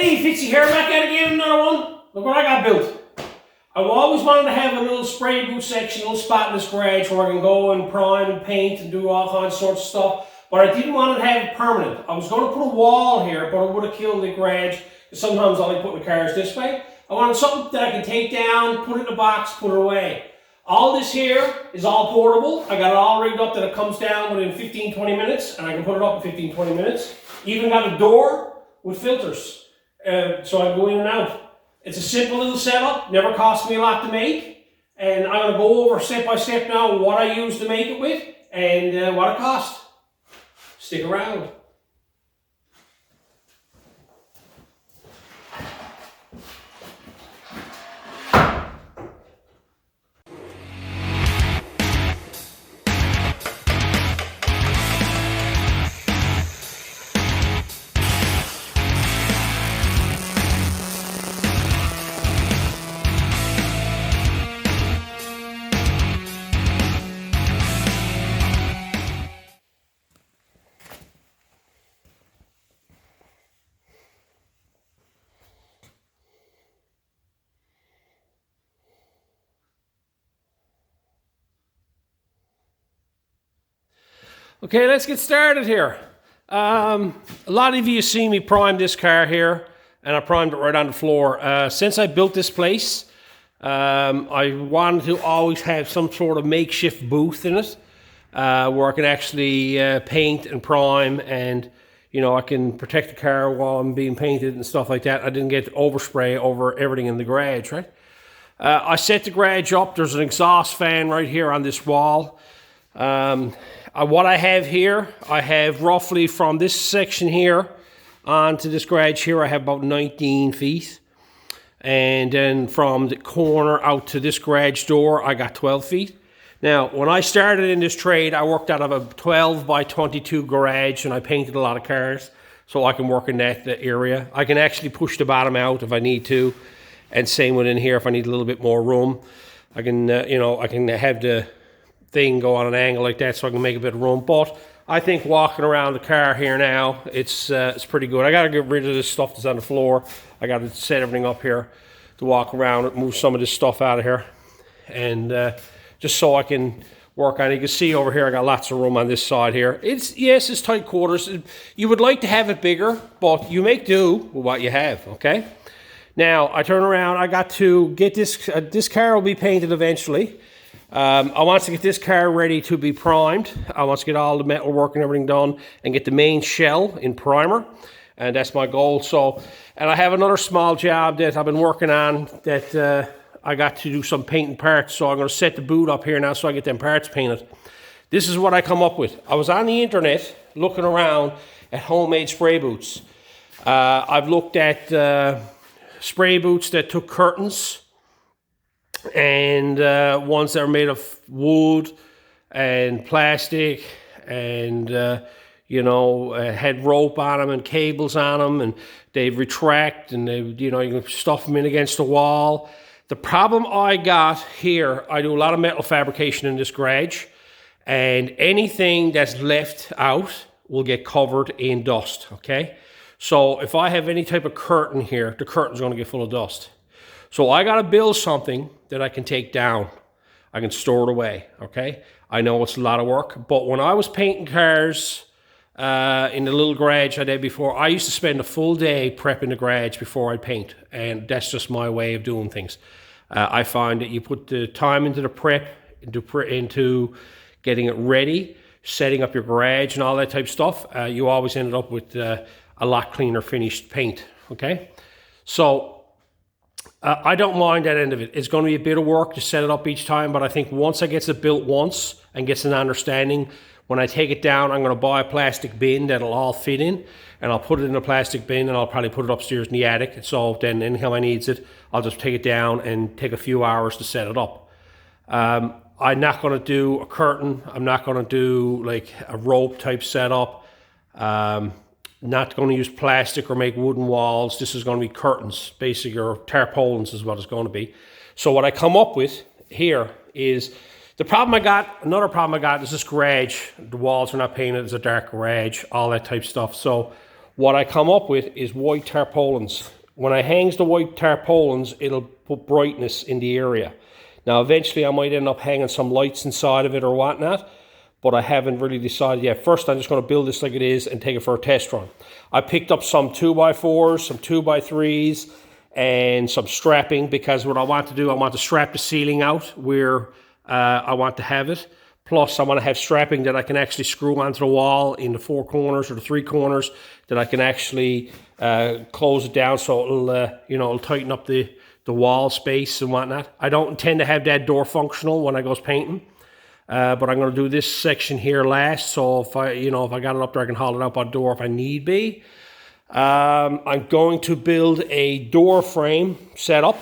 Hey, Fitzy here, back at it again, another one. Look what I got built. I've always wanted to have a little spray boot section, a little spot in this garage where I can go and prime and paint and do all kinds of sorts of stuff. But I didn't want to have it permanent. I was going to put a wall here, but it would have killed the garage. Sometimes I like putting the cars this way. I wanted something that I can take down, put it in a box, put it away. All this here is all portable. I got it all rigged up that it comes down within 15-20 minutes, and I can put it up in 15-20 minutes. Even got a door with filters. So I go in and out. It's a simple little setup, never cost me a lot to make. And I'm going to go over step by step now what I use to make it with and what it cost. Stick around. Okay, let's get started here. A lot of you see me prime this car here, and I primed it right on the floor. Since I built this place, I wanted to always have some sort of makeshift booth in it, where I can actually paint and prime, and I can protect the car while I'm being painted and stuff like that. I didn't get overspray over everything in the garage, right? I set the garage up. There's an exhaust fan right here on this wall. What I have here, I have roughly from this section here onto this garage here, I have about 19 feet. And then from the corner out to this garage door, I got 12 feet. Now, when I started in this trade, I worked out of a 12 by 22 garage, and I painted a lot of cars, so I can work in that area. I can actually push the bottom out if I need to, and same within here if I need a little bit more room. I can, I can have the thing go on an angle like that so I can make a bit of room. But I think walking around the car here now, it's pretty good. I got to get rid of this stuff that's on the floor. I got to set everything up here to walk around and move some of this stuff out of here, and just so I can work on it. You can see over here I got lots of room on this side here. It's tight quarters. You would like to have it bigger, but you make do with what you have. Okay, now I turn around. I got to get this this car will be painted eventually. I want to get this car ready to be primed. I want to get all the metal work and everything done and get the main shell in primer, and that's my goal. So, and I have another small job that I've been working on that I got to do some painting parts. So I'm going to set the boot up here now so I get them parts painted. This is what I come up with. I was on the internet looking around at homemade spray boots. I've looked at spray boots that took curtains, and ones that are made of wood and plastic, and had rope on them and cables on them, and they retract, and they you can stuff them in against the wall. The problem I got here, I do a lot of metal fabrication in this garage, and anything that's left out will get covered in dust. Okay, so if I have any type of curtain here, the curtain's going to get full of dust. So I got to build something that I can take down. I can store it away, okay? I know it's a lot of work, but when I was painting cars in the little garage I did before, I used to spend a full day prepping the garage before I paint, and that's just my way of doing things. I find that you put the time into the prep, into getting it ready, setting up your garage and all that type of stuff, you always ended up with a lot cleaner finished paint, okay? So, I don't mind that end of it. It's going to be a bit of work to set it up each time, but I think once I get it built once and gets an understanding, when I take it down, I'm going to buy a plastic bin that'll all fit in, and I'll put it in a plastic bin, and I'll probably put it upstairs in the attic. So then anytime I needs it, I'll just take it down and take a few hours to set it up. I'm not going to do a curtain. I'm not going to do like a rope type setup. Not going to use plastic or make wooden walls. This is going to be curtains, basically, or tarpaulins is what it's going to be. So what I come up with here is another problem I got is this garage. The walls are not painted, it's a dark garage, all that type stuff. So What I come up with is white tarpaulins. When I hangs the white tarpaulins, it'll put brightness in the area. Now, eventually I might end up hanging some lights inside of it or whatnot, but I haven't really decided yet. First, I'm just going to build this like it is and take it for a test run. I picked up some 2x4s, some 2x3s, and some strapping, because what I want to do, I want to strap the ceiling out where I want to have it. Plus, I want to have strapping that I can actually screw onto the wall in the 4 corners or the 3 corners, that I can actually close it down so it'll, it'll tighten up the wall space and whatnot. I don't intend to have that door functional when I goes painting, but I'm going to do this section here last. So if I got it up there, I can haul it up on the door if I need be. I'm going to build a door frame setup.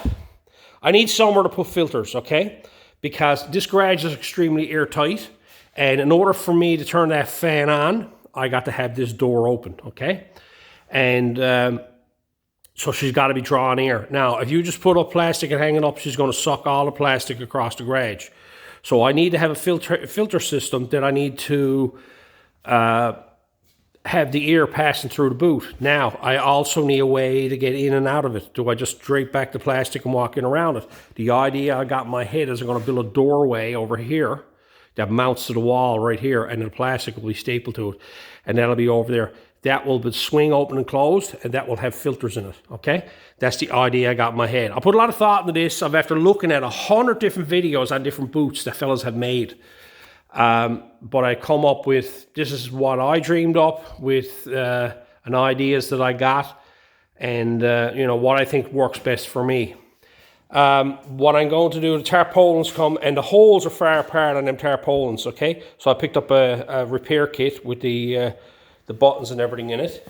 I need somewhere to put filters, okay? Because this garage is extremely airtight, and in order for me to turn that fan on, I got to have this door open, okay? And so she's got to be drawing air. Now, if you just put up plastic and hang it up, she's going to suck all the plastic across the garage. So I need to have a filter system that I need to have the air passing through the boot. Now, I also need a way to get in and out of it. Do I just drape back the plastic and walk in around it? The idea I got in my head is I'm going to build a doorway over here that mounts to the wall right here, and the plastic will be stapled to it, and that'll be over there. That will be swing open and closed, and that will have filters in it, okay? That's the idea I got in my head. I put a lot of thought into this. I've after looking at 100 different videos on different boots that fellas have made. But I come up with, this is what I dreamed up with an ideas that I got, and what I think works best for me. What I'm going to do, the tarpaulins come, and the holes are far apart on them tarpaulins, okay? So I picked up a repair kit with the buttons and everything in it,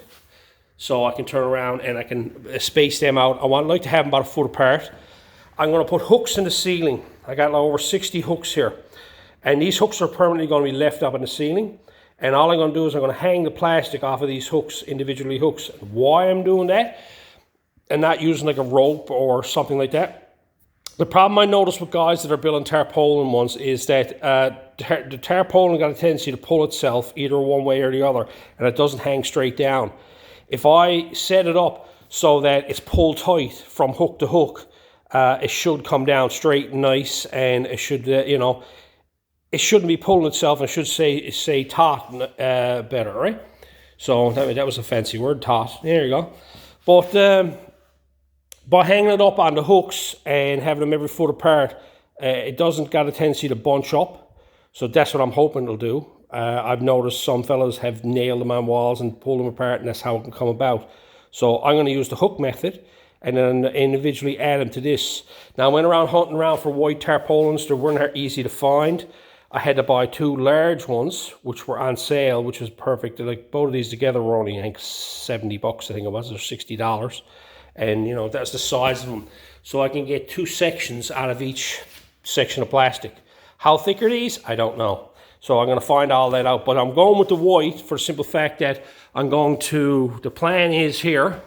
so I can turn around and I can space them out. I like to have them about 1 foot apart. I'm going to put hooks in the ceiling. I got over 60 hooks here. And these hooks are permanently going to be left up in the ceiling. And all I'm going to do is I'm going to hang the plastic off of these hooks, individually hooks. Why I'm doing that, and not using like a rope or something like that. The problem I notice with guys that are building tarpaulin ones is that the tarpaulin got a tendency to pull itself either one way or the other, and it doesn't hang straight down. If I set it up so that it's pulled tight from hook to hook, it should come down straight and nice, and it should, it shouldn't be pulling itself, and should say taut better, right? So that was a fancy word, taut. There you go. But by hanging it up on the hooks and having them every foot apart, it doesn't got a tendency to bunch up. So that's what I'm hoping it'll do. I've noticed some fellas have nailed them on walls and pulled them apart, and that's how it can come about. So I'm going to use the hook method and then individually add them to this. Now, I went around hunting around for white tarpaulins. They weren't easy to find. I had to buy 2 large ones, which were on sale, which was perfect. Like, both of these together were only, I think, $70, I think it was, or $60. And, that's the size of them. So I can get 2 sections out of each section of plastic. How thick are these? I don't know. So I'm going to find all that out. But I'm going with the white for the simple fact that the plan is here,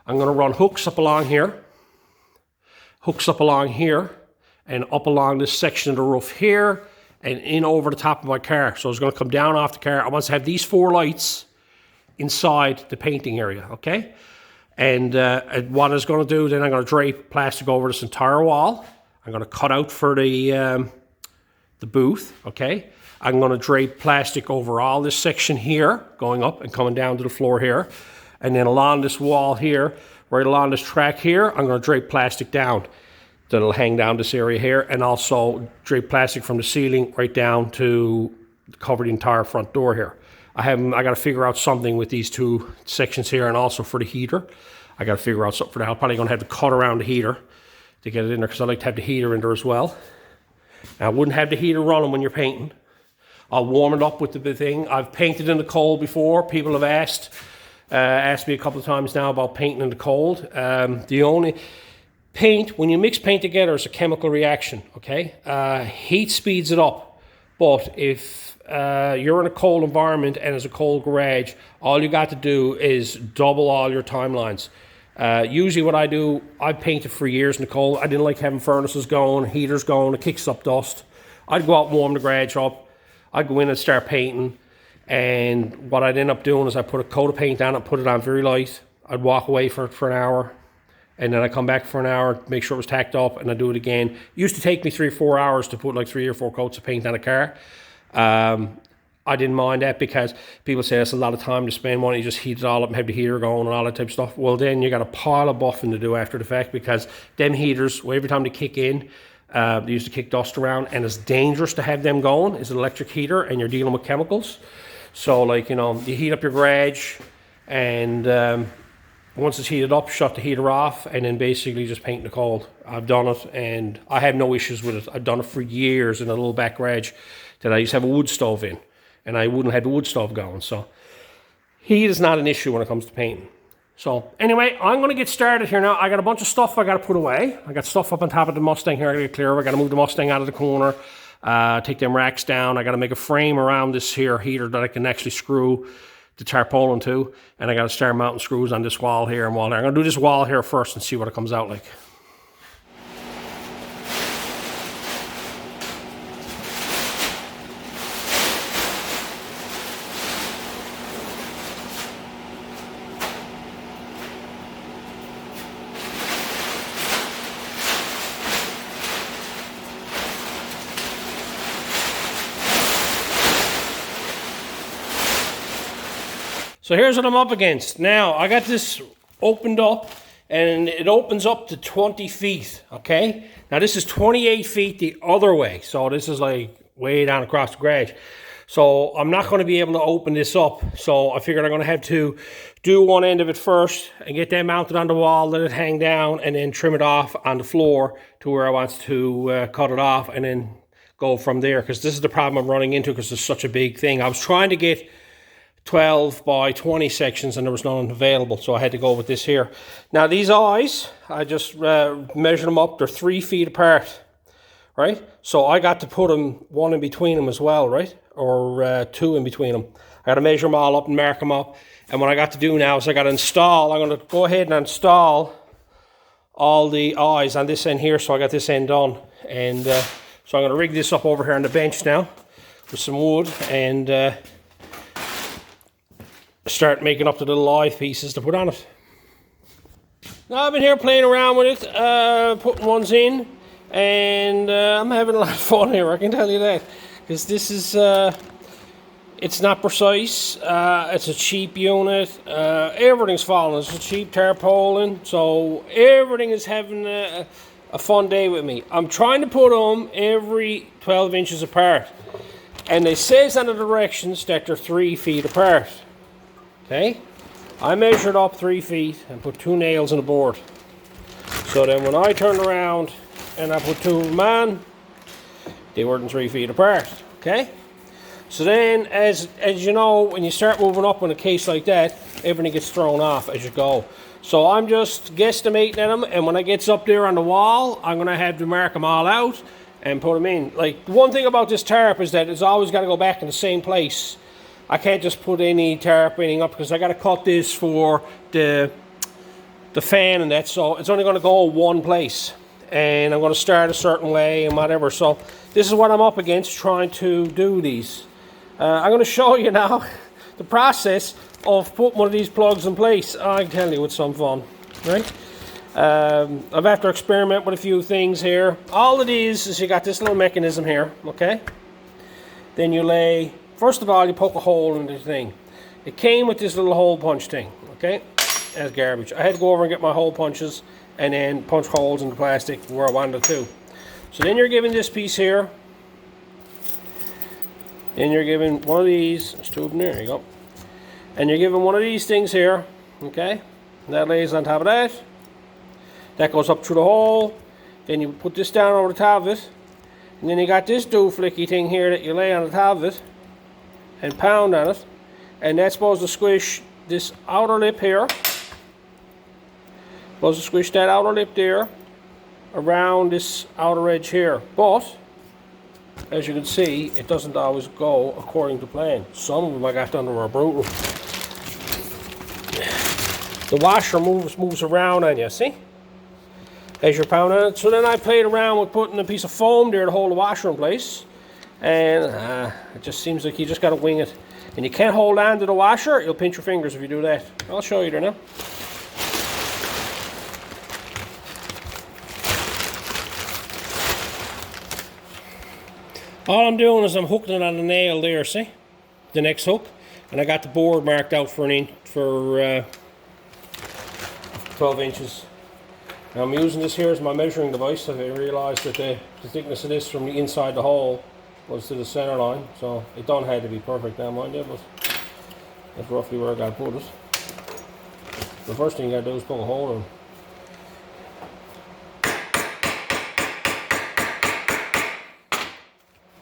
I'm going to run hooks up along here, and up along this section of the roof here, and in over the top of my car. So it's going to come down off the car. I want to have these 4 lights inside the painting area, okay? And what I was going to do, then I'm going to drape plastic over this entire wall. I'm going to cut out for the booth, okay? I'm going to drape plastic over all this section here, going up and coming down to the floor here. And then along this wall here, right along this track here, I'm going to drape plastic down. That'll hang down this area here, and also drape plastic from the ceiling right down to cover the entire front door here. I got to figure out something with these 2 sections here, and also for the heater. I got to figure out something for that. I'm probably going to have to cut around the heater to get it in there, because I like to have the heater in there as well. Now, I wouldn't have the heater running when you're painting. I'll warm it up with the thing. I've painted in the cold before. People have asked me a couple of times now about painting in the cold. The only paint, when you mix paint together, it's a chemical reaction, okay? Heat speeds it up, but if you're in a cold environment and it's a cold garage, all you got to do is double all your timelines. Usually what I do, I've painted for years in the cold. I didn't like having furnaces going, heaters going, it kicks up dust. I'd go out and warm the garage up. I'd go in and start painting, And what I'd end up doing is I put a coat of paint on it, put it on very light. I'd walk away for an hour, and then I come back for an hour, make sure it was tacked up, and I do it again. It used to take me 3 or 4 hours to put like 3 or 4 coats of paint on a car. I didn't mind that because people say it's a lot of time to spend. Why don't you just heat it all up and have the heater going and all that type of stuff? Well, then you got a pile of buffing to do after the fact, because them heaters, well, every time they kick in, they used to kick dust around, and it's dangerous to have them going. It's an electric heater and you're dealing with chemicals. So like, you know, you heat up your garage, and once it's heated up, shut the heater off, and then basically just paint in the cold. I've done it and I have no issues with it. I've done it for years in a little back garage that I used to have a wood stove in, and I wouldn't have the wood stove going. So heat is not an issue when it comes to painting. So anyway, I'm going to get started here now. I got a bunch of stuff I got to put away. I got stuff up on top of the Mustang here I got to get clear of. I got to move the Mustang out of the corner, take them racks down. I got to make a frame around this here heater that I can actually screw the tarpaulin to, and I got to start mounting screws on this wall here and wall there. I'm going to do this wall here first and see what it comes out like. So here's what I'm up against. Now, I got this opened up, and it opens up to 20 feet, okay? Now, this is 28 feet the other way, so this is like way down across the garage. So I'm not going to be able to open this up, so I figured I'm going to have to do one end of it first and get that mounted on the wall, let it hang down, and then trim it off on the floor to where I want to cut it off, and then go from there, because this is the problem I'm running into because it's such a big thing. I was trying to get 12 by 20 sections and there was none available, so I had to go with this here. Now these eyes, I just measured them up. They're 3 feet apart, right? So I got to put them 1 in between them as well, right? Or 2 in between them. I got to measure them all up and mark them up. And what I got to do now is I got to install, I'm going to go ahead and install all the eyes on this end here. So I got this end done, and so I'm going to rig this up over here on the bench now with some wood, and start making up the little eye pieces to put on it. Now I've been here playing around with it, putting ones in, and I'm having a lot of fun here, I can tell you that, because this is, it's not precise, it's a cheap unit, everything's falling. It's a cheap tarpaulin, so everything is having a fun day with me. I'm trying to put them every 12 inches apart, and it says on the directions that they're 3 feet apart. Okay, I measured up 3 feet and put 2 nails in the board. So then when I turned around and I put 2 of them on, they weren't 3 feet apart. Okay, so then as you know, when you start moving up in a case like that, everything gets thrown off as you go. So I'm just guesstimating at them, and when I gets up there on the wall, I'm going to have to mark them all out and put them in. Like, the one thing about this tarp is that it's always got to go back in the same place. I can't just put any tarp or anything up, because I got to cut this for the fan and that, so it's only going to go one place, and I'm going to start a certain way and whatever. So this is what I'm up against trying to do these. I'm going to show you now the process of putting one of these plugs in place. I can tell you it's some fun, right? I've had to experiment with a few things here. All it is you got this little mechanism here, okay? Then you lay, first of all, you poke a hole in the thing. It came with this little hole punch thing, okay? That's garbage. I had to go over and get my hole punches and then punch holes in the plastic where I wanted to. So then you're given this piece here. Then you're given one of these. There's 2 of them there, you go. And you're given one of these things here, okay? And that lays on top of that. That goes up through the hole. Then you put this down over the top of it. And then you got this dooflicky thing here that you lay on the top of it and pound on it. And that's supposed to squish this outer lip here. Supposed to squish that outer lip there around this outer edge here. But as you can see, it doesn't always go according to plan. Some of them I got done were brutal. The washer moves around on you, see? As you're pounding it. So then I played around with putting a piece of foam there to hold the washer in place. And it just seems like you just got to wing it. And you can't hold on to the washer, you'll pinch your fingers if you do that. I'll show you there now. All I'm doing is I'm hooking it on the nail there, see? The next hook. And I got the board marked out for 12 inches. Now I'm using this here as my measuring device. I realised that the thickness of this from the inside the hole was to the centre line, so it don't have to be perfect now, mind you, but that's roughly where I got to put it. The first thing you got to do is poke a hole in.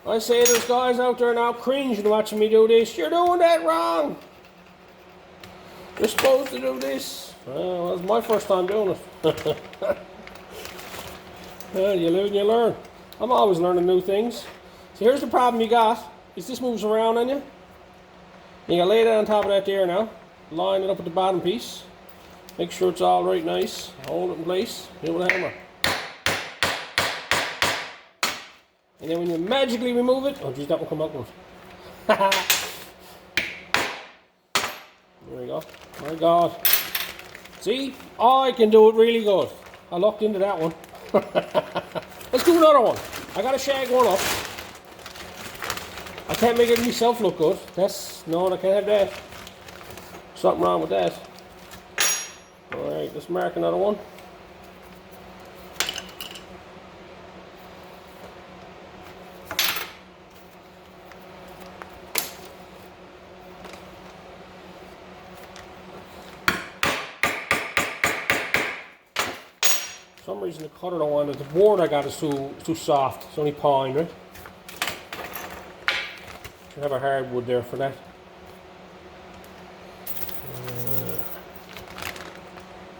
I say there's guys out there now cringing watching me do this. You're doing that wrong. You're supposed to do this. Well, that's my first time doing it. Well, you live and you learn. I'm always learning new things. So here's the problem you got, is this moves around on you. You gotta lay that on top of that there now. Line it up with the bottom piece. Make sure it's all right nice. Hold it in place. Hit with a hammer. And then when you magically remove it, oh geez, that one come out good. There we go. My God. See? I can do it really good. I locked into that one. Let's do another one. I gotta shag one up. I can't make it myself look good. No, I can't have that. Something wrong with that. Alright, let's mark another one. For some reason the cutter don't want it. The board I got is too soft. It's only pine, right? Should have a hardwood there for that.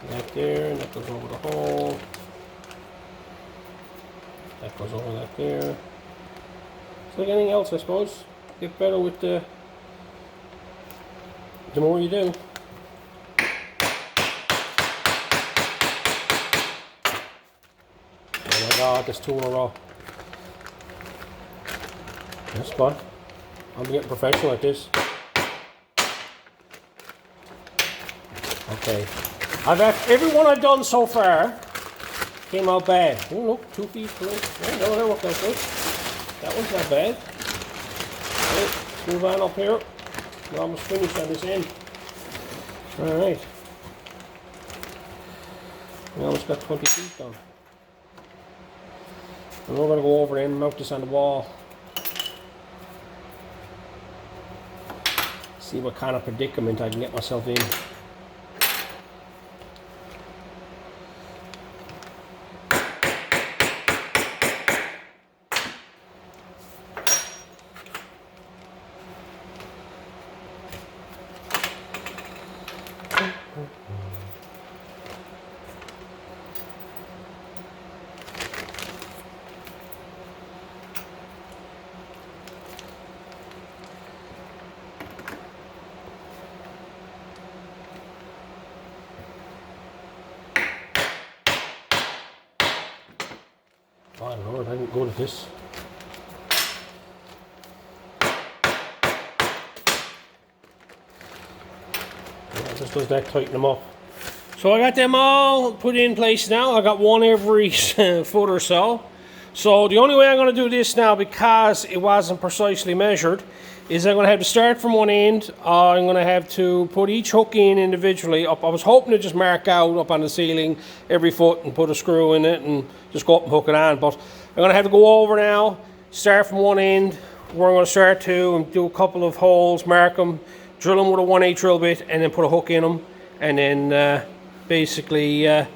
That there, and that goes over the hole. That goes over that there. It's like anything else, I suppose. Get better with the more you do. Oh my God, there's two in a row. That's fun. I'm getting professional at this. Okay. Every one I've done so far came out bad. Oh look, 2 feet clean. Oh, no, that worked out good. That one's not bad. Right, let's move on up here. We're almost finished on this end. Alright. We almost got 20 feet done. And we're going to go over and mount this on the wall. See what kind of predicament I can get myself in. Oh Lord, I didn't go to this. Yeah, just does that, tighten them up. So I got them all put in place now. I got one every foot or so. So the only way I'm going to do this now, because it wasn't precisely measured, is I'm going to have to start from one end. I'm going to have to put each hook in individually up. I was hoping to just mark out up on the ceiling every foot and put a screw in it and just go up and hook it on. But I'm going to have to go over now, start from one end where I'm going to start to, and do a couple of holes, mark them, drill them with a 1/8 drill bit, and then put a hook in them, and then basically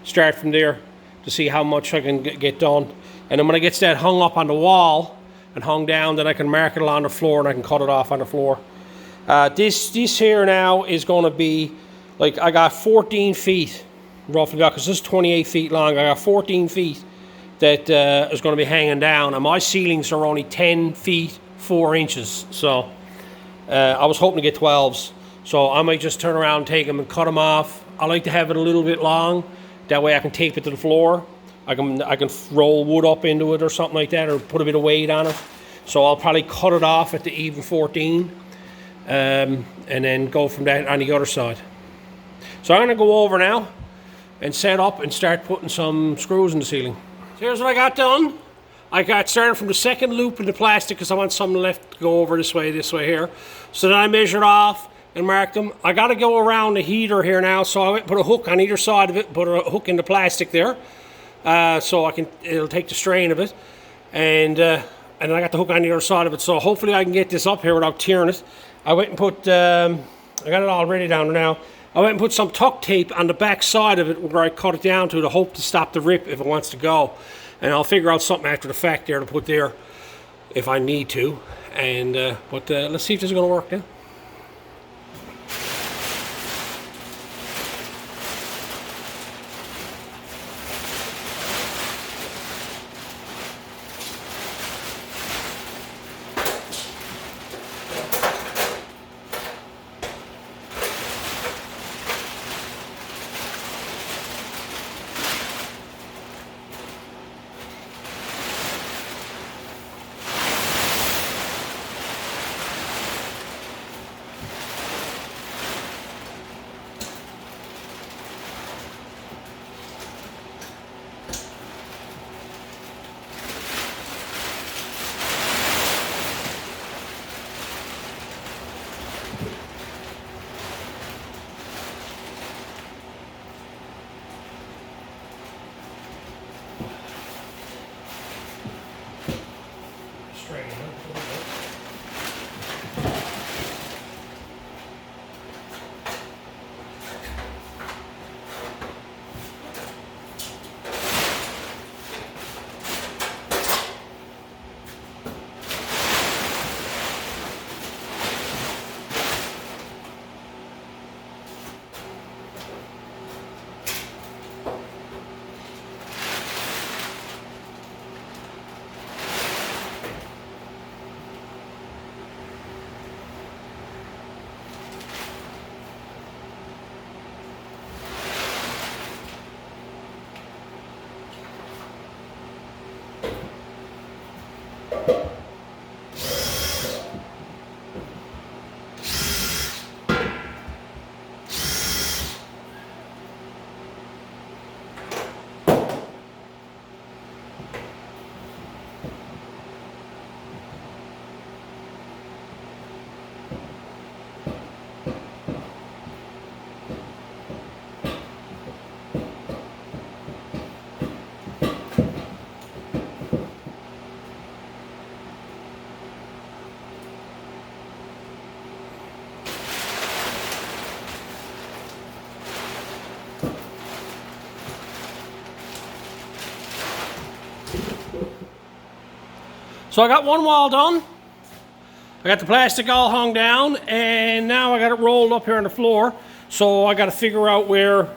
start from there to see how much I can get done. And then when it gets that hung up on the wall and hung down, then I can mark it along the floor and I can cut it off on the floor. This here now is going to be, like, I got 14 feet roughly, because this is 28 feet long. I got 14 feet that is going to be hanging down, and my ceilings are only 10 feet 4 inches. So I was hoping to get 12s. So I might just turn around and take them and cut them off. I like to have it a little bit long. That way I can tape it to the floor. I can roll wood up into it or something like that, or put a bit of weight on it. So I'll probably cut it off at the even 14. and then go from that on the other side. So I'm going to go over now and set up and start putting some screws in the ceiling. So here's what I got done. I got started from the second loop in the plastic because I want something left to go over this way here. So then I measured off and marked them. I got to go around the heater here now, so I went and put a hook on either side of it, put a hook in the plastic there, so it'll take the strain of it, and I got the hook on the other side of it, so hopefully I can get this up here without tearing it. I went and put, I got it all ready down now. I went and put some tuck tape on the back side of it where I cut it down to hope to stop the rip if it wants to go. And I'll figure out something after the fact there to put there if I need to. And but let's see if this is going to work now. So I got one wall done. I got the plastic all hung down, and now I got it rolled up here on the floor. So I got to figure out where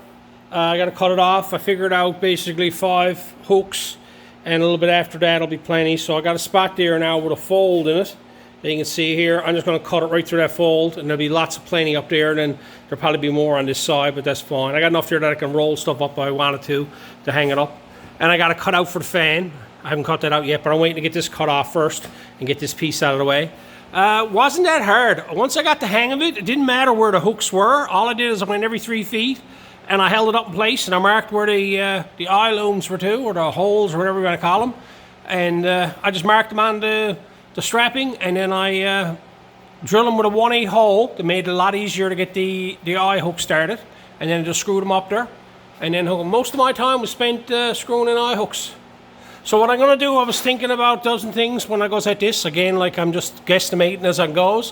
I got to cut it off. I figured out basically 5 hooks, and a little bit after that will be plenty. So I got a spot there now with a fold in it. You can see here, I'm just going to cut it right through that fold, and there'll be lots of plenty up there, and then there'll probably be more on this side, but that's fine. I got enough there that I can roll stuff up if I wanted to hang it up. And I got to cut out for the fan. I haven't cut that out yet, but I'm waiting to get this cut off first and get this piece out of the way. Wasn't that hard. Once I got the hang of it, it didn't matter where the hooks were. All I did is I went every 3 feet, and I held it up in place, and I marked where the eye looms were to, or the holes, or whatever you want to call them. And I just marked them on the strapping, and then I drilled them with a 1/8 hole. That made it a lot easier to get the eye hook started, and then just screwed them up there, and then hook them. Most of my time was spent screwing in eye hooks. So what I'm going to do, I was thinking about dozen things when I goes at this. Again, like I'm just guesstimating as it goes.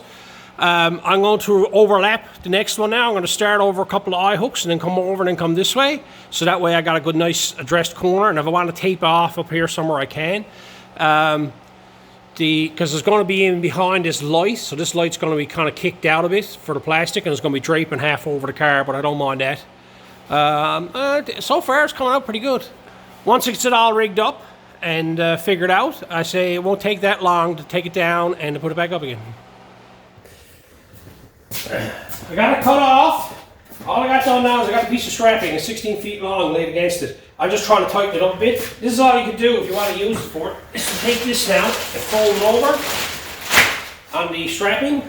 I'm going to overlap the next one now. I'm going to start over a couple of eye hooks and then come over and then come this way. So that way I got a good, nice addressed corner. And if I want to tape off up here somewhere, I can. Because it's going to be in behind this light. So this light's going to be kind of kicked out a bit for the plastic. And it's going to be draping half over the car, but I don't mind that. So far, it's coming out pretty good. Once it's all rigged up and figured out, I say it won't take that long to take it down and to put it back up again. I got it cut off. All I got done now is I got a piece of strapping, it's 16 feet long, laid against it. I'm just trying to tighten it up a bit. This is all you can do if you want to use it for it, is to take this now and fold it over on the strapping.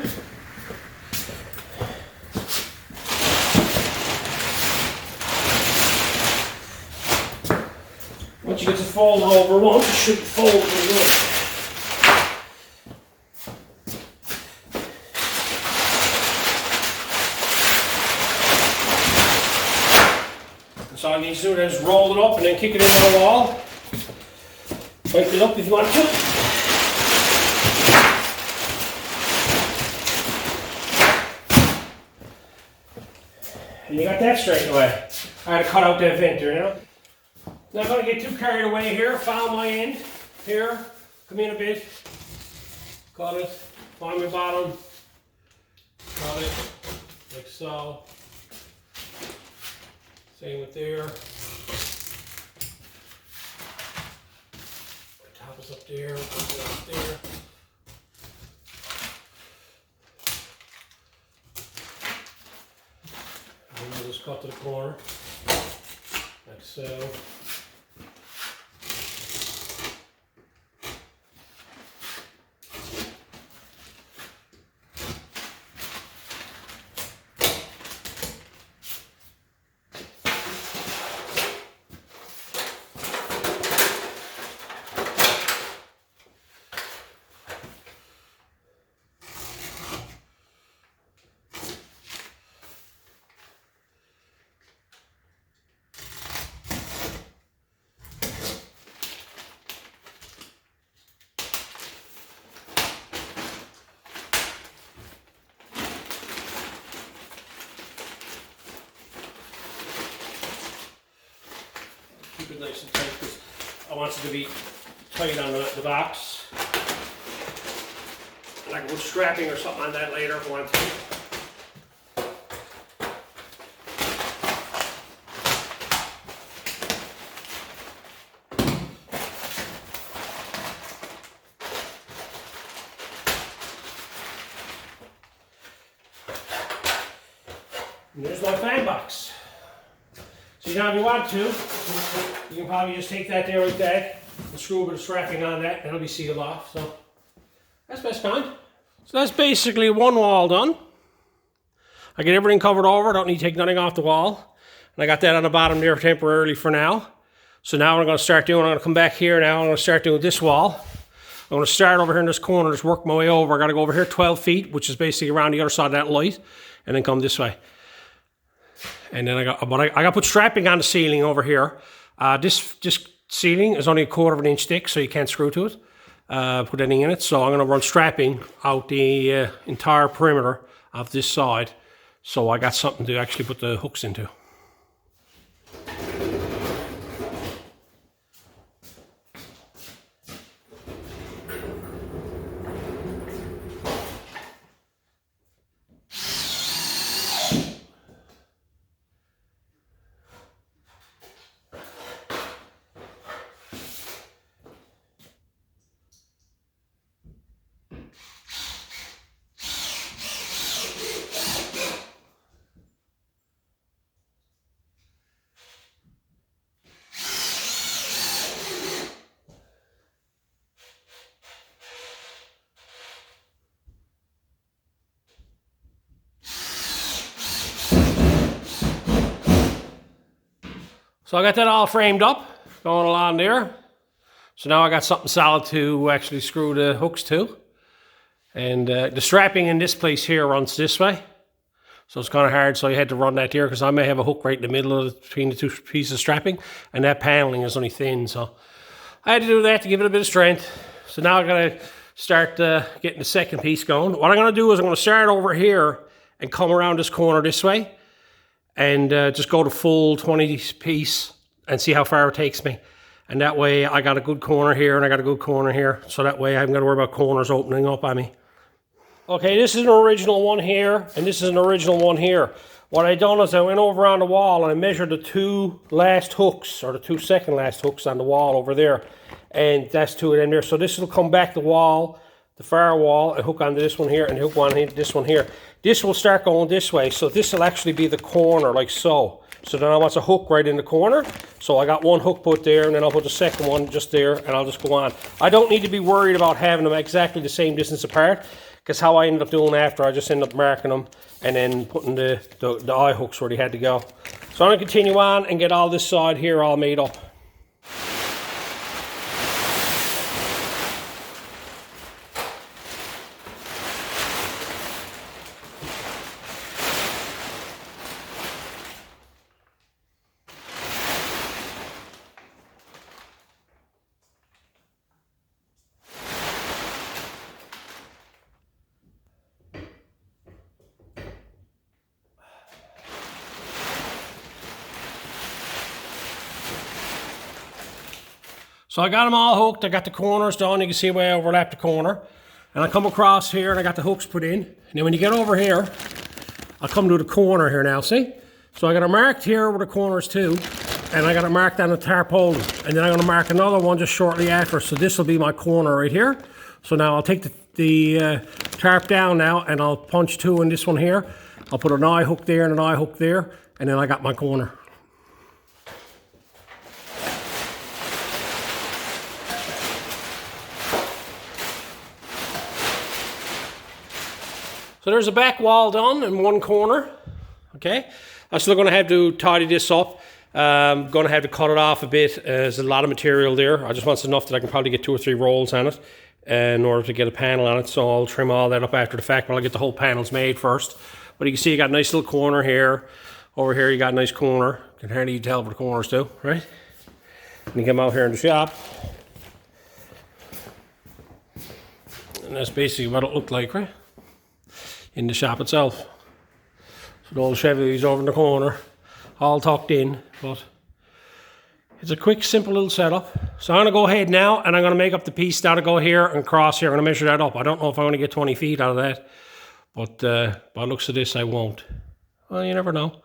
Once you get to fold it over once, it should fold pretty good. So all you need to do is roll it up and then kick it into the wall. Tighten it up if you want to. And you got that straight away. I had to cut out that vent here, you know. Not going to get too carried away here. Found my end here. Come in a bit. Cut it. Find my bottom. Cut it. Like so. Same with there. The top is up there. Put it up there. And we'll just cut to the corner. Like so. Keep it nice and tight because I want it to be tight on the box. And I can put strapping or something on that later if I want to. And there's my fan box. So now if you want to, you can probably just take that there like that and screw a bit of strapping on that and it'll be sealed off. So that's best kind. So that's basically one wall done. I get everything covered over, don't need to take nothing off the wall. And I got that on the bottom there temporarily for now. So now what I'm going to start doing, I'm going to come back here now, I'm going to start doing this wall. I'm going to start over here in this corner, just work my way over. I got to go over here 12 feet, which is basically around the other side of that light, and then come this way. And then I got to put strapping on the ceiling over here. This ceiling is only 1/4 inch thick, so you can't screw to it, put anything in it. So I'm going to run strapping out the entire perimeter of this side. So I got something to actually put the hooks into. So I got that all framed up, going along there. So now I got something solid to actually screw the hooks to. And the strapping in this place here runs this way. So it's kind of hard, so I had to run that there because I may have a hook right in the middle of between the two pieces of strapping. And that paneling is only thin, so I had to do that to give it a bit of strength. So now I'm going to start getting the second piece going. What I'm going to do is I'm going to start over here and come around this corner this way. And just go to full 20 piece and see how far it takes me. And that way I got a good corner here and I got a good corner here. So that way I haven't got to worry about corners opening up on me. Okay, this is an original one here and this is an original one here. What I done is I went over on the wall and I measured the two last hooks or the two second last hooks on the wall over there. And that's two of them there. So this will come back the wall, the far wall, and hook onto this one here and hook on this one here. This will start going this way, so this will actually be the corner, like so. So then I want a hook right in the corner. So I got one hook put there, and then I'll put the second one just there, and I'll just go on. I don't need to be worried about having them exactly the same distance apart, because how I ended up doing after, I just ended up marking them, and then putting the eye hooks where they had to go. So I'm going to continue on and get all this side here all made up. So I got them all hooked. I got the corners done. You can see where I overlap the corner. And I come across here and I got the hooks put in. And then when you get over here, I'll come to the corner here now, see? So I got it marked here with the corners too. And I got it marked on the tarpaulin. And then I'm going to mark another one just shortly after. So this will be my corner right here. So now I'll take the tarp down now and I'll punch 2 in this one here. I'll put an eye hook there and an eye hook there. And then I got my corner. So there's a back wall done in one corner, okay? I'm still going to have to tidy this up. I'm going to have to cut it off a bit. There's a lot of material there. I just want enough that I can probably get 2 or 3 rolls on it in order to get a panel on it. So I'll trim all that up after the fact, but I'll get the whole panels made first. But you can see you got a nice little corner here. Over here you got a nice corner. You can hardly tell what the corners do, right? And you come out here in the shop. And that's basically what it looked like, right? In the shop itself. So the old Chevy's over in the corner, all tucked in, but it's a quick, simple little setup. So I'm going to go ahead now and I'm going to make up the piece that'll go here and cross here. I'm going to measure that up. I don't know if I'm going to get 20 feet out of that, but by looks of this, I won't. Well, you never know.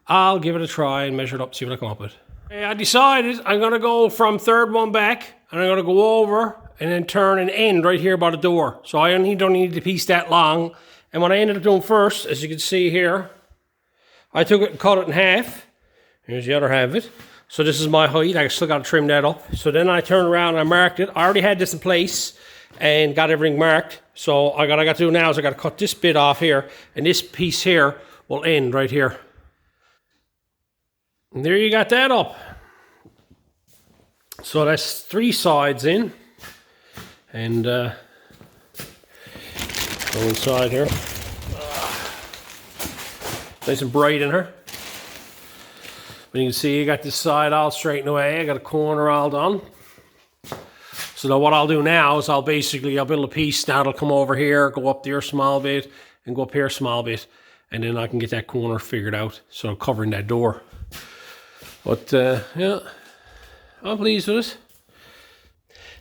I'll give it a try and measure it up, see what I come up with. I decided I'm going to go from third one back and I'm going to go over and then turn and end right here by the door. So I don't need the piece that long. And what I ended up doing first, as you can see here, I took it and cut it in half. Here's the other half of it. So this is my height. I still got to trim that up. So then I turned around and I marked it. I already had this in place and got everything marked. So what I got to do now is I got to cut this bit off here. And this piece here will end right here. And there you got that up. So that's 3 sides in. And go inside here. Nice and bright in her. But you can see you got this side all straightened away. I got a corner all done. So now what I'll do now is I'll build a piece. Now it'll come over here, go up there a small bit, and go up here a small bit. And then I can get that corner figured out. So covering that door. But yeah, I'm pleased with it.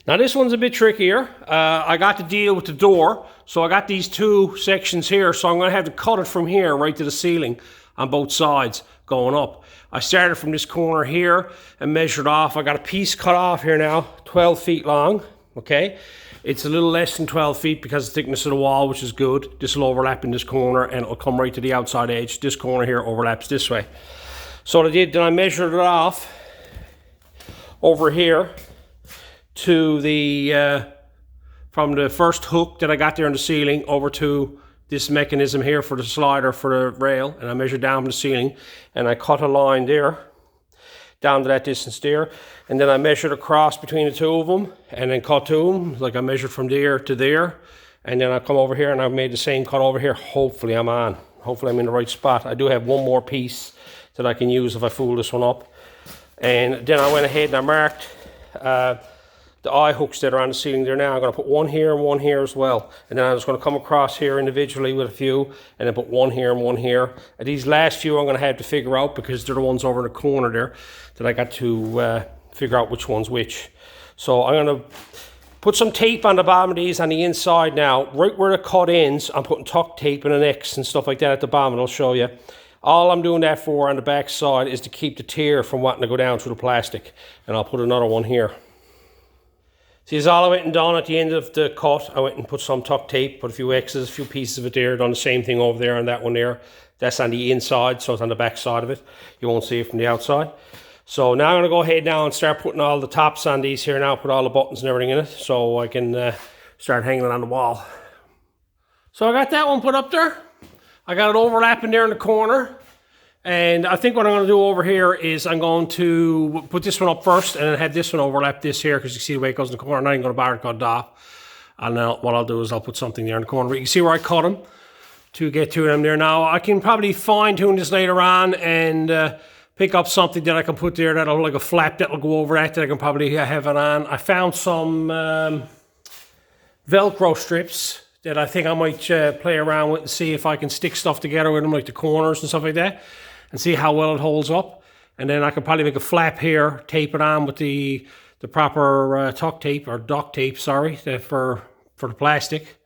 Now this one's a bit trickier. I got to deal with the door. So I got these 2 sections here. So I'm going to have to cut it from here right to the ceiling on both sides going up. I started from this corner here and measured off. I got a piece cut off here now, 12 feet long. Okay. It's a little less than 12 feet because of the thickness of the wall, which is good. This will overlap in this corner and it'll come right to the outside edge. This corner here overlaps this way. So what I did, then I measured it off over here to the from the first hook that I got there in the ceiling over to this mechanism here for the slider for the rail, and I measured down from the ceiling and I cut a line there down to that distance there, and then I measured across between the 2 of them and then cut 2 of them, like I measured from there to there, and then I come over here and I've made the same cut over here. Hopefully I'm in the right spot. I do have one more piece that I can use if I fool this one up. And then I went ahead and I marked the eye hooks that are on the ceiling there now. I'm going to put one here and one here as well. And then I'm just going to come across here individually with a few and then put one here and one here. And these last few I'm going to have to figure out because they're the ones over in the corner there that I got to figure out which one's which. So I'm going to put some tape on the bottom of these on the inside now. Right where the cut ends, I'm putting tuck tape and an X and stuff like that at the bottom, and I'll show you. All I'm doing that for on the back side is to keep the tear from wanting to go down through the plastic. And I'll put another one here. See, as all I went and done at the end of the cut, I went and put some tuck tape, put a few X's, a few pieces of it there, done the same thing over there on that one there. That's on the inside, so it's on the back side of it. You won't see it from the outside. So now I'm going to go ahead now and start putting all the tops on these here now, put all the buttons and everything in it, so I can start hanging it on the wall. So I got that one put up there. I got it overlapping there in the corner. And I think what I'm going to do over here is I'm going to put this one up first and then have this one overlap this here because you see the way it goes in the corner. I'm not even going to bother to cut it off. And now what I'll do is I'll put something there in the corner. But you can see where I cut them to get to them there now. I can probably fine tune this later on and pick up something that I can put there that'll like a flap that'll go over that I can probably have it on. I found some Velcro strips that I think I might play around with and see if I can stick stuff together with them, like the corners and stuff like that, and see how well it holds up. And then I could probably make a flap here, tape it on with the the proper tuck tape or duct tape, sorry, for the plastic,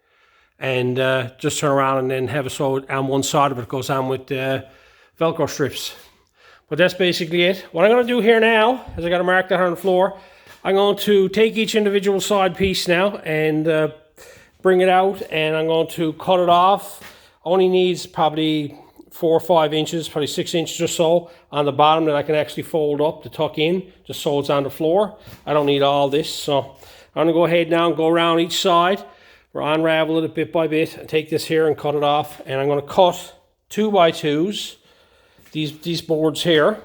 and just turn around and then have it so on one side of it goes on with Velcro strips. But that's basically it. What I'm going to do here now is I got to mark that on the floor. I'm going to take each individual side piece now and bring it out, and I'm going to cut it off. Only needs probably 4 or 5 inches, probably 6 inches or so on the bottom that I can actually fold up to tuck in, just so it's on the floor. I don't need all this, so I'm going to go ahead now and go around each side. We'll unravel it bit by bit and take this here and cut it off. And I'm going to cut 2x2s, these boards here,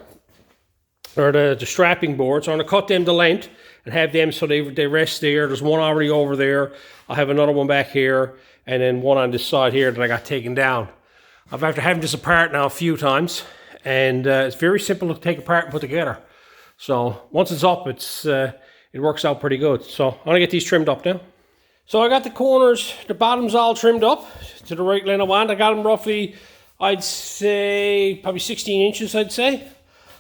or the strapping boards. I'm going to cut them to length and have them so they rest there. There's one already over there. I'll have another one back here, and then one on this side here that I got taken down. I've after having this apart now a few times, and it's very simple to take apart and put together. So once it's up, it works out pretty good. So I'm gonna get these trimmed up now. So I got the corners, the bottoms all trimmed up to the right length I want. I got them roughly, I'd say, probably 16 inches, I'd say,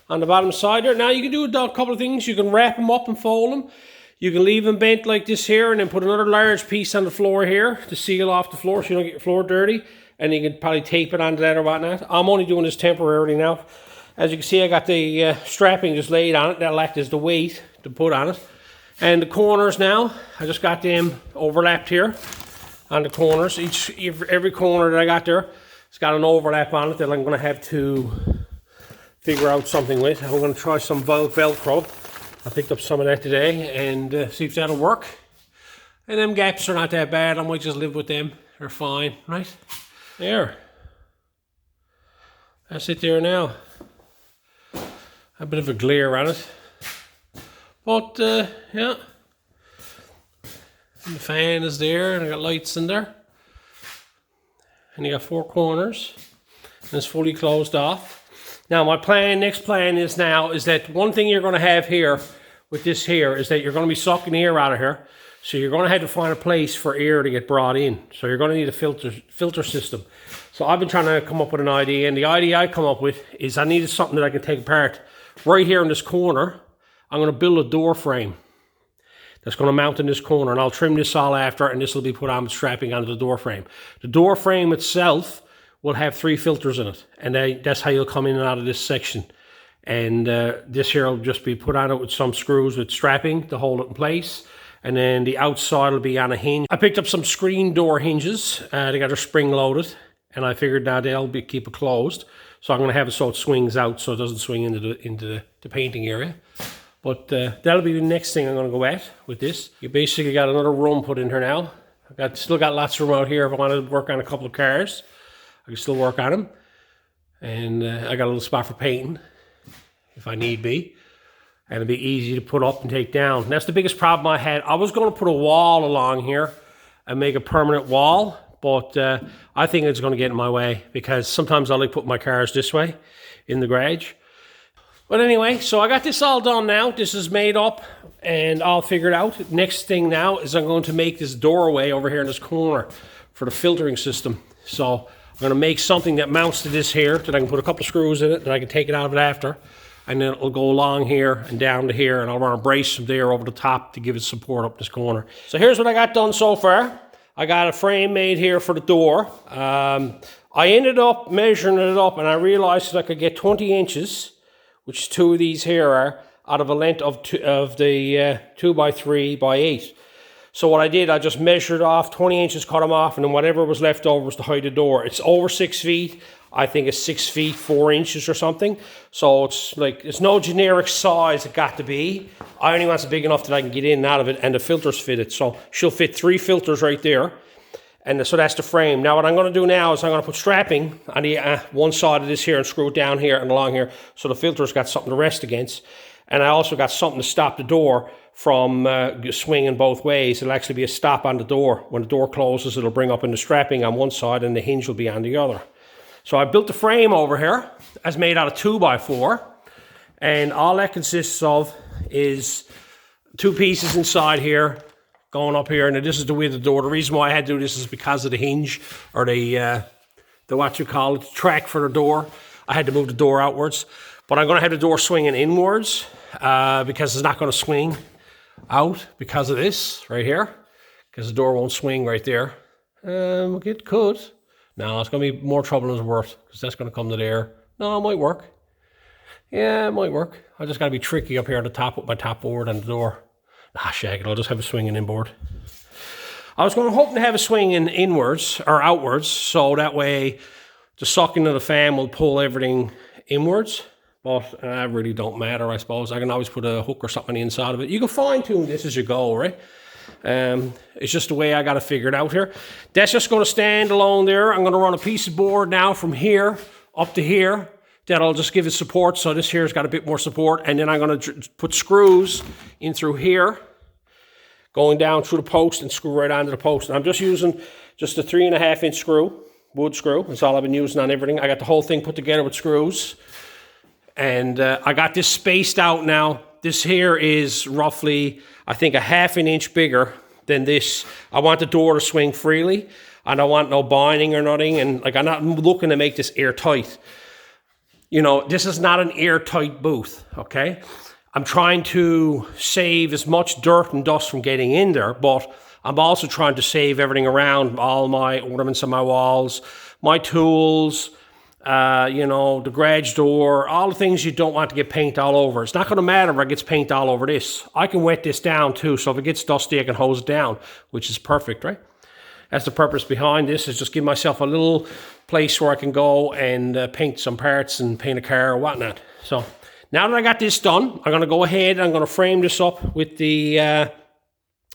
on the bottom side there. Now you can do a couple of things. You can wrap them up and fold them. You can leave them bent like this here and then put another large piece on the floor here to seal off the floor so you don't get your floor dirty. And you can probably tape it onto that or whatnot. I'm only doing this temporarily now. As you can see, I got the strapping just laid on it. That'll act as the weight to put on it. And the corners now, I just got them overlapped here on the corners. Every corner that I got there, it's got an overlap on it that I'm going to have to figure out something with. I'm going to try some Velcro. I picked up some of that today and see if that'll work. And them gaps are not that bad. I might just live with them. They're fine, right? There. That's it there now. A bit of a glare on it. But, yeah. And the fan is there, and I got lights in there. And you got 4 corners. And it's fully closed off. Now, my next plan is that one thing you're going to have here with this here is that you're going to be sucking air out of here. So you're going to have to find a place for air to get brought in. So you're going to need a filter system. So I've been trying to come up with an idea, and the idea I come up with is I needed something that I can take apart. Right here in this corner, I'm going to build a door frame that's going to mount in this corner, and I'll trim this all after, and this will be put on strapping onto the door frame. The door frame itself will have 3 filters in it, and that's how you'll come in and out of this section. And this here will just be put on it with some screws with strapping to hold it in place. And then the outside will be on a hinge. I picked up some screen door hinges. They got a spring loaded, and I figured now they'll keep it closed. So I'm going to have it so it swings out, so it doesn't swing into the painting area. But that'll be the next thing I'm going to go at with this. You basically got another room put in here now. Still got lots of room out here if I want to work on a couple of cars. I can still work on them. And I got a little spot for painting if I need be. And it'll be easy to put up and take down. And that's the biggest problem I had. I was going to put a wall along here and make a permanent wall, but I think it's going to get in my way because sometimes I like putting my cars this way in the garage. But anyway, so I got this all done now. This is made up and all figured out. Next thing now is I'm going to make this doorway over here in this corner for the filtering system. So I'm going to make something that mounts to this here that I can put a couple of screws in it that I can take it out of it after. And then it'll go along here and down to here, and I'll run a brace from there over the top to give it support up this corner. So here's what I got done so far. I got a frame made here for the door. I ended up measuring it up, and I realized that I could get 20 inches, which 2 of these here are, out of a length of the 2x3 by 8. So what I did, I just measured off 20 inches, cut them off, and then whatever was left over was the height of the door. It's over 6 feet. I think it's 6 feet 4 inches or something. So it's no generic size it got to be. I only want it big enough that I can get in and out of it, and the filters fit it. So she'll fit 3 filters right there. And so that's the frame. Now what I'm going to do now is I'm going to put strapping on the one side of this here and screw it down here and along here so the filter's got something to rest against. And I also got something to stop the door from swinging both ways. It'll actually be a stop on the door. When the door closes, it'll bring up in the strapping on one side and the hinge will be on the other. So I built the frame over here. That's made out of 2x4. And all that consists of is 2 pieces inside here, going up here. And this is the width of the door. The reason why I had to do this is because of the hinge, or the what you call it, track for the door. I had to move the door outwards. But I'm going to have the door swinging inwards because it's not going to swing out because of this right here, because the door won't swing right there. It could. No, it's going to be more trouble than it's worth, because that's going to come to there. No, it might work. Yeah, it might work. I just got to be tricky up here at the top with my top board and the door. Ah, shag it. I'll just have a swinging inboard. I was hoping to have a swinging inwards or outwards, so that way the sucking of the fan will pull everything inwards. But really don't matter, I suppose. I can always put a hook or something on the inside of it. You can fine tune this as you go, right? It's just the way I got to figure it out here. That's just going to stand alone there. I'm going to run a piece of board now from here up to here. That'll just give it support. So this here's got a bit more support. And then I'm going to put screws in through here, going down through the post and screw right onto the post. And I'm just using just a 3.5 inch screw, wood screw. That's all I've been using on everything. I got the whole thing put together with screws. And I got this spaced out now. This here is roughly, I think, 1/2 inch bigger than this. I want the door to swing freely. And I want no binding or nothing. And like, I'm not looking to make this airtight. You know, this is not an airtight booth, okay? I'm trying to save as much dirt and dust from getting in there, but I'm also trying to save everything around, all my ornaments on my walls, my tools, you know, the garage door, all the things you don't want to get paint all over. It's not going to matter if it gets paint all over this. I can wet this down too, so if it gets dusty, I can hose it down, which is perfect, right? That's the purpose behind this, is just give myself a little place where I can go and paint some parts and paint a car or whatnot. So now that I got this done, I'm going to go ahead and I'm going to frame this up with the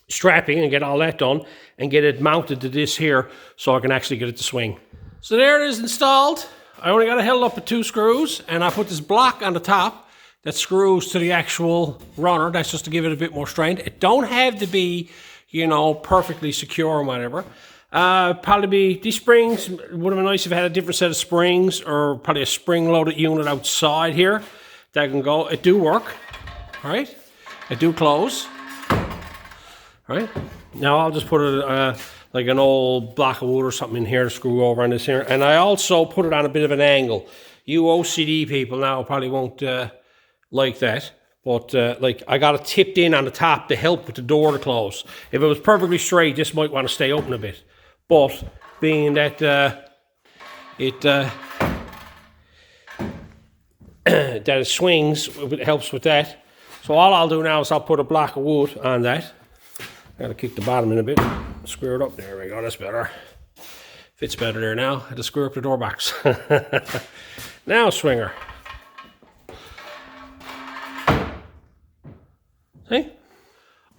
strapping and get all that done and get it mounted to this here so I can actually get it to swing. So there it is installed. I only got it held up with 2 screws, and I put this block on the top that screws to the actual runner. That's just to give it a bit more strength. It don't have to be, you know, perfectly secure or whatever. Probably be, these springs, would have been nice if it had a different set of springs, or probably a spring-loaded unit outside here that can go. It do work, right? It do close, right? Now I'll just put it like an old block of wood or something in here to screw over on this here. And I also put it on a bit of an angle. You OCD people now probably won't like that. But like, I got it tipped in on the top to help with the door to close. If it was perfectly straight, this might want to stay open a bit. But being that that it swings, it helps with that. So all I'll do now is I'll put a block of wood on that. Got to kick the bottom in a bit. Screw it up. There we go. That's better. Fits better there now. I had to screw up the door box. Now, swinger. See?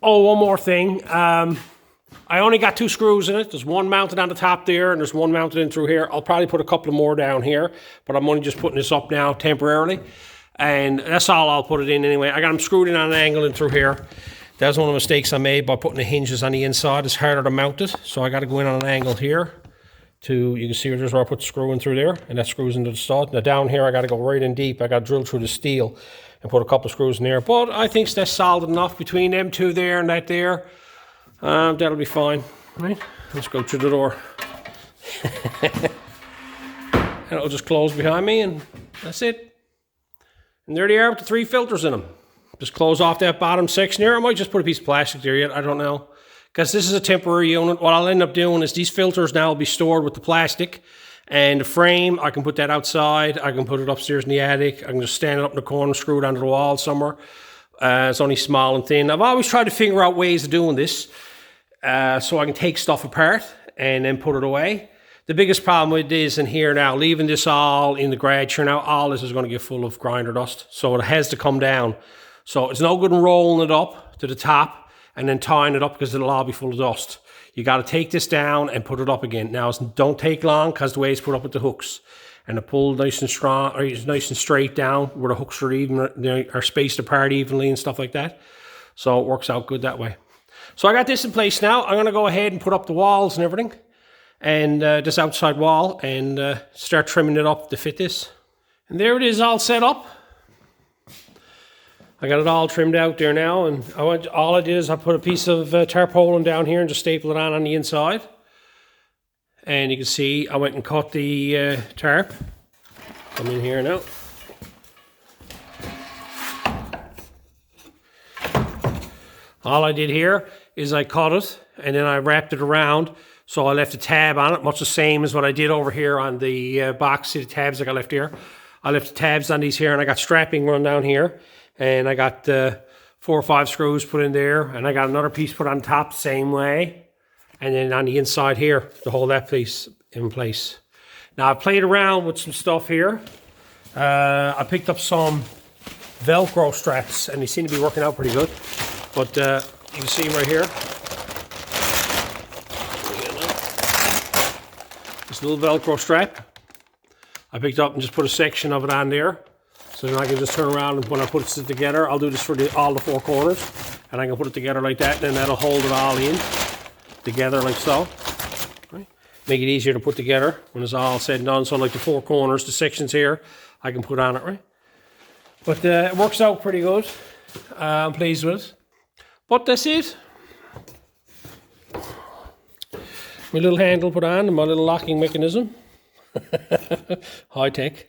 Oh, one more thing. I only got 2 screws in it. There's one mounted on the top there, and there's one mounted in through here. I'll probably put a couple more down here, but I'm only just putting this up now temporarily. And that's all I'll put it in anyway. I got them screwed in on an angle in through here. That was one of the mistakes I made by putting the hinges on the inside. It's harder to mount it, so I got to go in on an angle here. You can see there's where I put the screw in through there, and that screws into the stud. Now down here, I got to go right in deep. I got to drill through the steel and put a couple of screws in there. But I think that's solid enough between them 2 there and that there. That'll be fine. Right? Let's go through the door. And it'll just close behind me, and that's it. And there they are with the 3 filters in them. Just close off that bottom section here. I might just put a piece of plastic there yet. I don't know. Because this is a temporary unit. What I'll end up doing is these filters now will be stored with the plastic. And the frame, I can put that outside. I can put it upstairs in the attic. I can just stand it up in the corner, screw it onto the wall somewhere. It's only small and thin. I've always tried to figure out ways of doing this so I can take stuff apart and then put it away. The biggest problem with this in here now, leaving this all in the garage here now, all this is going to get full of grinder dust. So it has to come down. So it's no good in rolling it up to the top and then tying it up, because it'll all be full of dust. You got to take this down and put it up again. Now, don't take long, because the way it's put up with the hooks. And the pull nice and strong, or it's nice and straight down, where the hooks are even, they are spaced apart evenly and stuff like that. So it works out good that way. So I got this in place now. I'm going to go ahead and put up the walls and everything. And this outside wall, and start trimming it up to fit this. And there it is, all set up. I got it all trimmed out there now, and all I did is I put a piece of tarpaulin down here and just staple it on the inside. And you can see I went and cut the tarp. Come in here now. All I did here is I cut it and then I wrapped it around. So I left a tab on it, much the same as what I did over here on the box. See the tabs I got left here? I left the tabs on these here, and I got strapping run down here. And I got 4 or 5 screws put in there, and I got another piece put on top same way. And then on the inside here to hold that piece in place. Now I played around with some stuff here. I picked up some Velcro straps, and they seem to be working out pretty good. But you can see them right here. This little Velcro strap I picked up and just put a section of it on there, so then I can just turn around, and when I put it together, I'll do this for all the 4 corners, and I can put it together like that, and then that'll hold it all in together like so. Right? Make it easier to put together when it's all said and done. So like the 4 corners, the sections here, I can put on it, right? But it works out pretty good. I'm pleased with it. But that's it. My little handle put on and my little locking mechanism. High tech.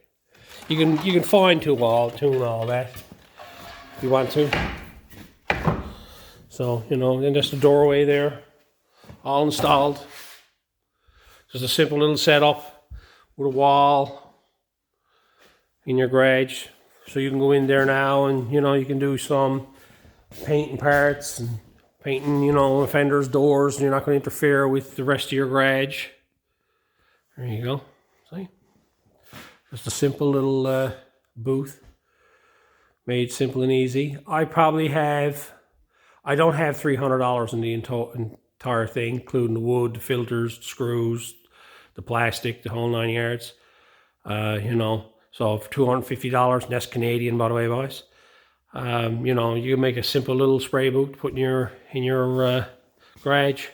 You can fine tune all that if you want to. So, you know, and there's the doorway there, all installed. Just a simple little setup with a wall in your garage. So you can go in there now and, you know, you can do some painting parts and painting, you know, fenders, doors, and you're not going to interfere with the rest of your garage. There you go. See? Just a simple little booth. Made simple and easy. I don't have $300 in the entire thing, including the wood, the filters, the screws, the plastic, the whole 9 yards. You know, so for $250, and that's Canadian, by the way, boys. You know, you can make a simple little spray booth, put in your garage.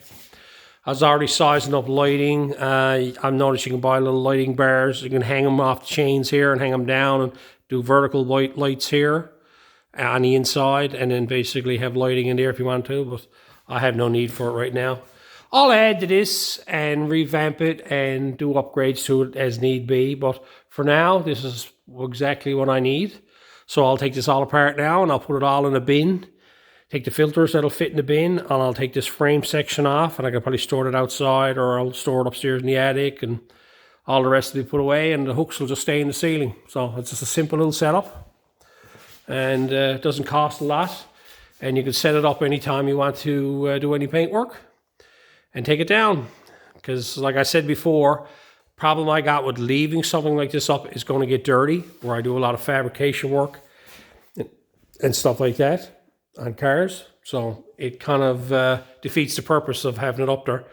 I was already sizing up lighting. I've noticed you can buy little lighting bars. You can hang them off the chains here and hang them down and do vertical white lights here on the inside, and then basically have lighting in there if you want to, but I have no need for it right now. I'll add to this and revamp it and do upgrades to it as need be, but for now, this is exactly what I need. So I'll take this all apart now and I'll put it all in a bin. Take the filters that'll fit in the bin, and I'll take this frame section off, and I can probably store it outside, or I'll store it upstairs in the attic, and all the rest will be put away, and the hooks will just stay in the ceiling. So it's just a simple little setup, and it doesn't cost a lot, and you can set it up anytime you want to do any paint work and take it down. Because like I said before, problem I got with leaving something like this up is going to get dirty, where I do a lot of fabrication work and stuff like that on cars. So it kind of defeats the purpose of having it up there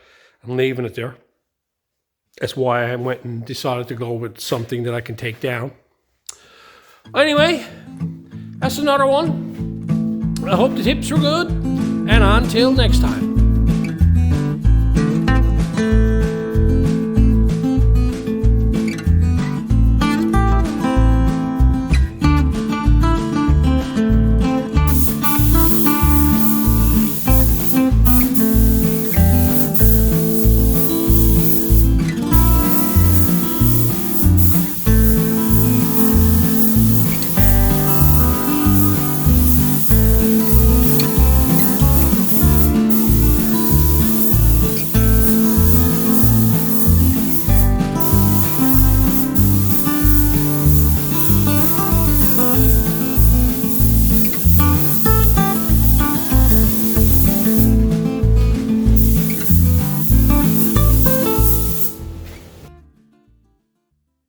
and leaving it there. That's why I went and decided to go with something that I can take down. Anyway, that's another one. I hope the tips were good, and until next time.